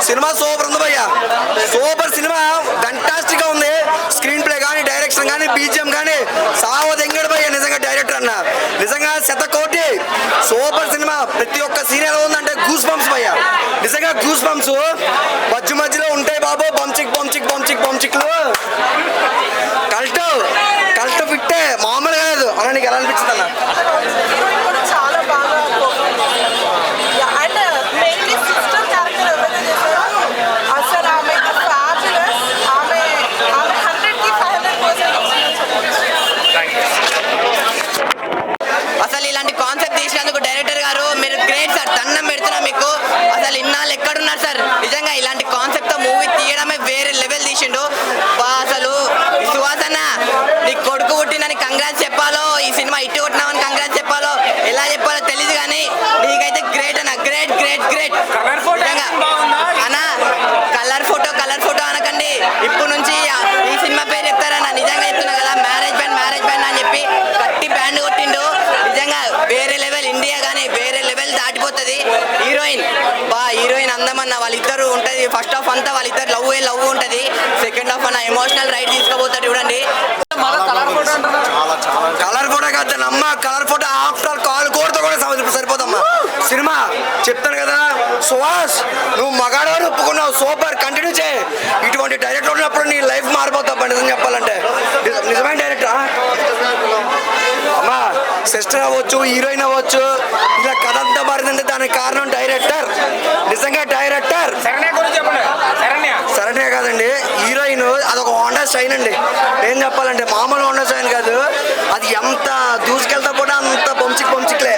Cinema super ఉంది భయ్య, super cinema, fantastic గా ఉంది. స్క్రీన్ ప్లే కానీ, డైరెక్షన్ కానీ, బీజిఎం కానీ సావదెంగడు భయ్య. నిజంగా డైరెక్టర్ అన్న నిజంగా శతకోటి సూపర్ సినిమా. ప్రతి ఒక్క సీన్ ఎలా ఉందంటే గూస్ బంప్స్ భయ్య, నిజంగా గూస్ బంప్స్ మధ్య మధ్యలో ఉంటాయి బాబు. బంచిక్ బంచిక్ బంచిక్ బంచిక్లు కల్ట్ కల్ట్ ఫిట్టే మామూలుగా లేదు అలా. నీకు ఎలా అనిపించింది అన్న? చాలా బాగా అండ్ మెయిన్లీ సిస్టర్ క్యారెక్టర్ ఎవరైతే చేశారో అసలు ఆమె ఫ్యాబులస్. ఆమె 100కి 500%. అసలు ఇలాంటి కాన్సెప్ట్ తీసినందుకు డైరెక్టర్ గారు మీరు గ్రేట్ సార్, దండం పెడుతున్నా మీకు. అసలు ఇన్నాళ్ళు ఎక్కడున్నారు సార్? నిజంగా ఇలాంటి కాన్సెప్ట్తో మూవీ తీయడమే వేరే లెవెల్ తీసిండు. అసలు సుహాసన్న నీ కొడుకు పుట్టినని కంగ్రాట్స్ చెప్పాలో, ఈ సినిమా ఇట్టు కొట్టినామని కంగ్రాట్స్ చెప్పాలో, ఎలా చెప్పాలో తెలియదు కానీ నీకైతే గ్రేట్ అన్న, గ్రేట్ గ్రేట్ గ్రేట్. నిజంగా అన్నా కలర్ ఫోటో అనకండి, ఇప్పుడు నుంచి ఈ సినిమా పేరు చెప్తారన్న. నిజంగా చెప్తున్నా కదా, మ్యారేజ్ బ్యాండ్ అని చెప్పి గట్టి బ్యాండ్ కొట్టిండు. నిజంగా వేరే లెవెల్, ఇండియా కానీ వేరే లెవెల్ దాటిపోతుంది. హీరోయిన్ అందమన్న వాళ్ళిద్దరు ఉంటుంది. ఫస్ట్ హాఫ్ అంతా వాళ్ళిద్దరు లవ్ ఉంటుంది, సెకండ్ హాఫ్ అన్న ఎమోషనల్ రైడ్ తీసుకుపోతాడు చూడండి. కలర్ ఫోటో కాదు అమ్మ, కలర్ ఫోటో ఆఫ్టర్ కాల్ కోరుతో కూడా సరిపోదమ్మా సినిమా. చెప్తాను కదా సుహాస్, నువ్వు మగాడని ఒప్పుకున్నావు, సూపర్, కంటిన్యూ చేయి. ఇటువంటి డైరెక్టర్ ఉన్నప్పుడు నీ లైఫ్ మారిపోతావు నిజం చెప్పాలంటే. నిజమైన డైరెక్టరా అమ్మా, సిస్టర్ అవ్వచ్చు, హీరోయిన్ అవ్వచ్చు, ఇలా కథ అంతా మారిందంటే దానికి కారణం డైరెక్టర్. నిజంగా డైరెక్టర్ శరణ్య కాదండి, హీరోయిన్ అదొక హోండా షైన్ అండి. ఏం చెప్పాలంటే మామూలు హోండా షైన్ కాదు, అది ఎంత దూసుకెళ్తా కూడా అంత పొంచిక్లే.